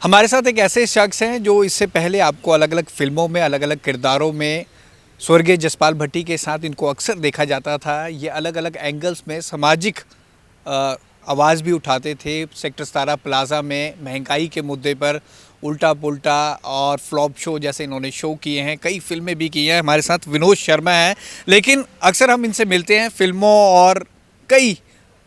हमारे साथ एक ऐसे शख्स हैं जो इससे पहले आपको अलग अलग फिल्मों में अलग अलग किरदारों में स्वर्गीय जसपाल भट्टी के साथ इनको अक्सर देखा जाता था। ये अलग अलग एंगल्स में सामाजिक आवाज़ भी उठाते थे। सेक्टर 17 प्लाज़ा में महंगाई के मुद्दे पर उल्टा पुल्टा और फ्लॉप शो जैसे इन्होंने शो किए हैं, कई फिल्में भी की हैं। हमारे साथ विनोद शर्मा हैं, लेकिन अक्सर हम इनसे मिलते हैं फिल्मों और कई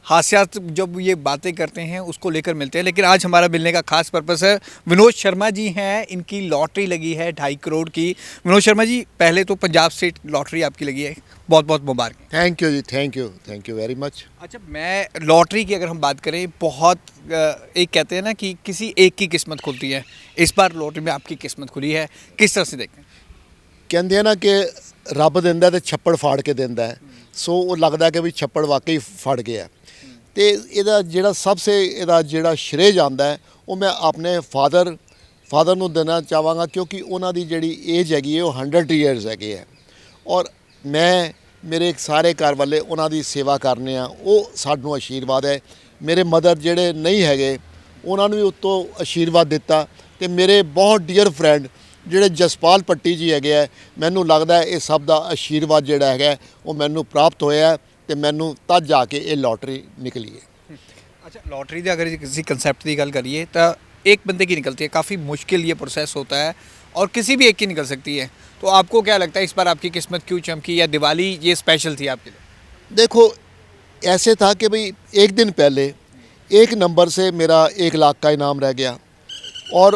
हास्यात जब ये बातें करते हैं उसको लेकर मिलते हैं। लेकिन आज हमारा मिलने का खास पर्पस है। विनोद शर्मा जी हैं, इनकी लॉटरी लगी है 2.5 करोड़ की। विनोद शर्मा जी, पहले तो पंजाब स्टेट लॉटरी आपकी लगी है, बहुत बहुत मुबारक। थैंक यू जी, थैंक यू वेरी मच। अच्छा, मैं लॉटरी की अगर हम बात करें, बहुत एक कहते हैं ना कि किसी एक की किस्मत खुलती है, इस बार लॉटरी में आपकी किस्मत खुली है, किस तरह से देखते हैं? ਕਹਿੰਦੇ ਆ ਨਾ ਕਿ ਰੱਬ ਦਿੰਦਾ ਤੇ ਛੱਪੜ ਫਾੜ ਕੇ ਦਿੰਦਾ ਹੈ। ਸੋ ਉਹ ਲੱਗਦਾ ਕਿ ਵੀ ਛੱਪੜ ਵਾਕਈ ਫੜ ਗਿਆ ਤੇ ਇਹਦਾ ਜਿਹੜਾ ਸਭ ਸੇ ਇਹਦਾ ਜਿਹੜਾ ਸ਼੍ਰੇ ਜਾਂਦਾ ਹੈ ਉਹ ਮੈਂ ਆਪਣੇ ਫਾਦਰ ਨੂੰ ਦੇਣਾ ਚਾਹਾਂਗਾ, ਕਿਉਂਕਿ ਉਹਨਾਂ ਦੀ ਜਿਹੜੀ ਏਜ ਹੈਗੀ ਹੈ ਉਹ 100 ਈਅਰਸ ਹੈਗੇ ਹੈ ਔਰ ਮੈਂ ਮੇਰੇ ਸਾਰੇ ਘਰ ਵਾਲੇ ਉਹਨਾਂ ਦੀ ਸੇਵਾ ਕਰਨੇ ਆ, ਉਹ ਸਾਨੂੰ ਆਸ਼ੀਰਵਾਦ ਹੈ। ਮੇਰੇ ਮਦਰ ਜਿਹੜੇ ਨਹੀਂ ਹੈਗੇ ਉਹਨਾਂ ਨੂੰ ਵੀ ਉੱਤੋਂ ਆਸ਼ੀਰਵਾਦ ਦਿੱਤਾ ਤੇ ਮੇਰੇ ਬਹੁਤ ਡੀਅਰ ਫਰੈਂਡ ਜਿਹੜੇ ਜਸਪਾਲ ਭੱਟੀ ਜੀ ਹੈਗੇ ਹੈ, ਮੈਨੂੰ ਲੱਗਦਾ ਇਹ ਸਭ ਦਾ ਆਸ਼ੀਰਵਾਦ ਜਿਹੜਾ ਹੈਗਾ ਉਹ ਮੈਨੂੰ ਪ੍ਰਾਪਤ ਹੋਇਆ ਤੇ ਮੈਨੂੰ ਤਦ ਜਾ ਕੇ ਇਹ ਲੋਟਰੀ ਨਿਕਲੀ ਹੈ। अच्छा, लॉटरी की अगर किसी कंसेप्ट की गल करिए तो एक बंदे की निकलती है, काफ़ी मुश्किल ये प्रोसेस होता है और किसी भी एक की निकल सकती है। तो आपको क्या लगता है इस बार आपकी किस्मत क्यों चमकी, या दिवाली ये स्पेशल थी आपके लिए? देखो, ऐसे था कि भाई एक दिन पहले एक नंबर से मेरा 1 लाख का इनाम रह गया और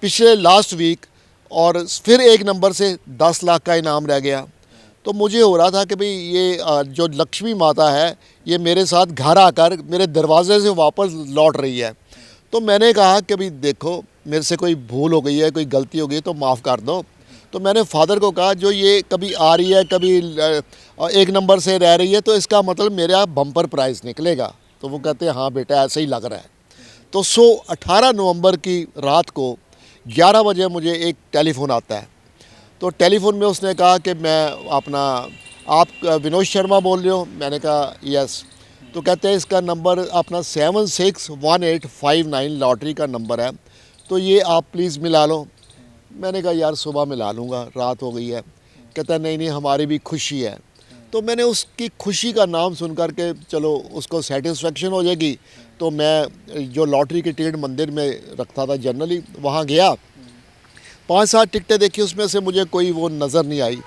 पिछले लास्ट वीक और फिर एक नंबर से 10 लाख का इनाम रह गया। तो मुझे हो रहा था कि भाई ये जो लक्ष्मी माता है ये मेरे साथ घर आकर मेरे दरवाजे से वापस लौट रही है। तो मैंने कहा कि भाई देखो, मेरे से कोई भूल हो गई है, कोई गलती हो गई तो माफ़ कर दो। तो मैंने फादर को कहा जो ये कभी आ रही है कभी एक नंबर से रह रही है तो इसका मतलब मेरा बम्पर प्राइज़ निकलेगा। तो वो कहते हैं हाँ बेटा ऐसे ही लग रहा है। तो 18 नवंबर की रात को 11 बजे मुझे एक टेलीफ़ोन आता है। तो टेलीफ़ोन में उसने कहा कि मैं अपना आप विनोद शर्मा बोल रहे हो? मैंने कहा यस। तो कहते हैं इसका नंबर अपना 761859 लॉटरी का नंबर है, तो ये आप प्लीज़ मिला लो। मैंने कहा यार सुबह मिला लूँगा, रात हो गई है। कहता है नहीं नहीं, हमारी भी खुशी है। तो मैंने उसकी खुशी का नाम सुन कर के चलो उसको सेटिस्फेक्शन हो जाएगी, तो मैं जो लॉटरी की टिकट मंदिर में रखता था जनरली वहाँ गया, 5-7 टिकटें देखी, उसमें से मुझे कोई वो नज़र नहीं आई।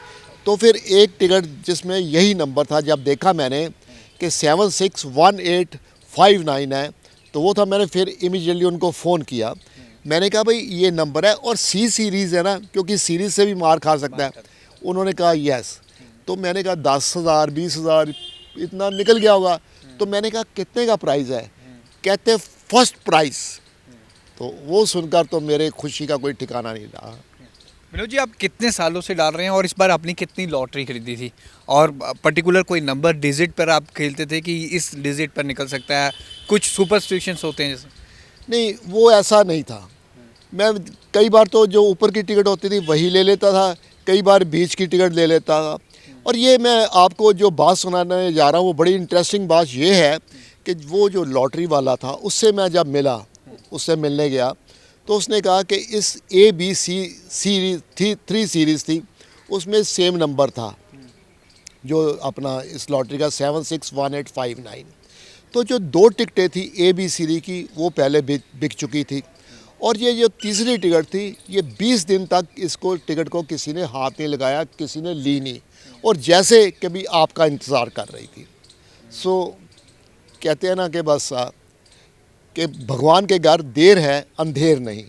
तो फिर एक टिकट जिसमें यही नंबर था, जब देखा मैंने कि 761859 है, तो वो था। मैंने फिर इमीडिएटली उनको फ़ोन किया। मैंने कहा भाई ये नंबर है और सी सीरीज़ है ना, क्योंकि सीरीज़ से भी मार खा सकता है। उन्होंने कहा यस। तो मैंने कहा 10,000 20,000 इतना निकल गया होगा। तो मैंने कहा कितने का प्राइज़ है? कहते फर्स्ट प्राइज़। तो वो सुनकर तो मेरे खुशी का कोई ठिकाना नहीं रहा। विनोद जी, आप कितने सालों से डाल रहे हैं और इस बार आपने कितनी लॉटरी खरीदी थी? और पर्टिकुलर कोई नंबर डिजिट पर आप खेलते थे कि इस डिजिट पर निकल सकता है? कुछ सुपरस्टिशंस होते हैं जैसे? नहीं, वो ऐसा नहीं था। मैं कई बार तो जो ऊपर की टिकट होती थी वही ले लेता था, कई बार बीच की टिकट ले लेता था। और ये मैं आपको जो बात सुनाने जा रहा हूँ वो बड़ी इंटरेस्टिंग बात ये है कि वो जो लॉटरी वाला था उससे मैं जब मिला, उससे मिलने गया, तो उसने कहा कि इस ABC सीरीज़ थी, 3 सीरीज़ थी, उसमें सेम नंबर था जो अपना इस लॉटरी का 761859। तो जो 2 टिकटें थी AB सीरीज़ की वो पहले बिक चुकी थी, और ये जो तीसरी टिकट थी ये 20 दिन तक इसको टिकट को किसी ने हाथ नहीं लगाया, किसी ने ली नहीं, और जैसे कभी आपका इंतज़ार कर रही थी। सो कहते हैं ना कि बस कि भगवान के घर देर है अंधेर नहीं।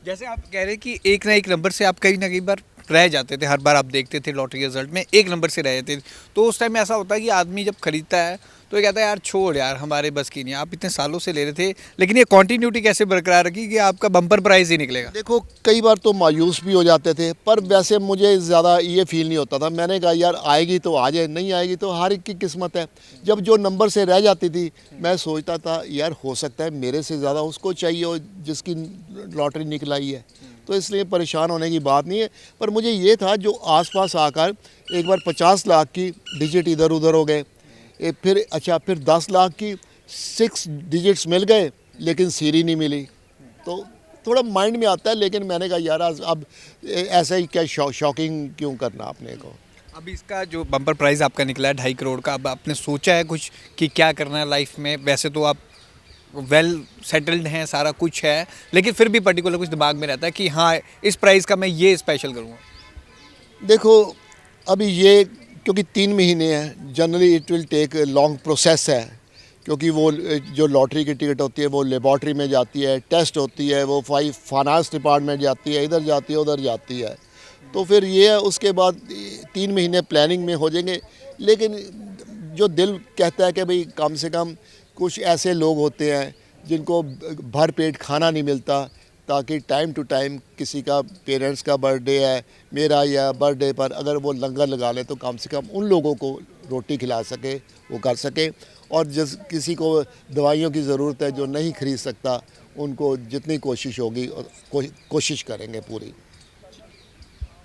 जैसे आप कह रहे हैं कि एक ना एक नंबर से आप कहीं ना कहीं बार रह जाते थे, हर बार आप देखते थे लॉटरी के रिजल्ट में एक नंबर से रह जाते थे, तो उस टाइम में ऐसा होता है कि आदमी जब खरीदता है तो ये कहता है यार छोड़ यार, हमारे बस की नहीं। आप इतने सालों से ले रहे थे, लेकिन ये कंटिन्यूटी कैसे बरकरार रखी कि आपका बम्पर प्राइस ही निकलेगा? देखो, कई बार तो मायूस भी हो जाते थे, पर वैसे मुझे ज़्यादा ये फील नहीं होता था। मैंने कहा यार आएगी तो आ जाए, नहीं आएगी तो हर एक की किस्मत है। जब जो नंबर से रह जाती थी मैं सोचता था यार हो सकता है मेरे से ज़्यादा उसको चाहिए हो जिसकी लॉटरी निकल आई है, तो इसलिए परेशान होने की बात नहीं है। पर मुझे ये था जो आसपास आकर एक बार 50 लाख की डिजिट इधर उधर हो गए, फिर 10 लाख की 6 डिजिट्स मिल गए लेकिन सीरी नहीं मिली। तो थोड़ा माइंड में आता है, लेकिन मैंने कहा यार अब ऐसा ही क्या शॉकिंग क्यों करना अपने को। अभी इसका जो बम्पर प्राइस आपका निकला है 2.5 करोड़ का, अब आपने सोचा है कुछ कि क्या करना है लाइफ में? वैसे तो आप वेल सेटल्ड हैं, सारा कुछ है, लेकिन फिर भी पर्टिकुलर कुछ दिमाग में रहता है कि हाँ इस प्राइस का मैं ये स्पेशल करूँगा? देखो अभी ये क्योंकि 3 महीने हैं, generally it will take long process है, क्योंकि वो जो लॉटरी की टिकट होती है वो लेबॉर्ट्री में जाती है, टेस्ट होती है, वो फाइनेंस डिपार्टमेंट जाती है, इधर जाती है उधर जाती है, तो फिर ये है उसके बाद 3 महीने प्लानिंग में हो जाएंगे। लेकिन जो दिल कहता है कि भाई कम से कम कुछ ऐसे लोग होते हैं जिनको भर पेट खाना नहीं मिलता, ताकि टाइम टू टाइम किसी का पेरेंट्स का बर्थडे है, मेरा या बर्थडे पर अगर वो लंगर लगा ले तो कम से कम उन लोगों को रोटी खिला सके, वो कर सके। और जिस किसी को दवाइयों की ज़रूरत है जो नहीं खरीद सकता, उनको जितनी कोशिश होगी कोशिश करेंगे पूरी।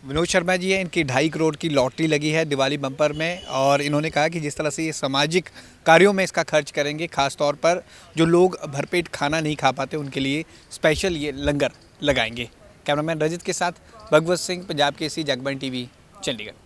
विनोद शर्मा जी हैं, इनकी 2.5 करोड़ की लॉटरी लगी है दिवाली बम्पर में, और इन्होंने कहा कि जिस तरह से ये सामाजिक कार्यों में इसका खर्च करेंगे, खास तौर पर जो लोग भरपेट खाना नहीं खा पाते उनके लिए स्पेशल ये लंगर लगाएंगे। कैमरामैन रजित के साथ भगवत सिंह, पंजाब केसरी, जगबानी टीवी, चंडीगढ़।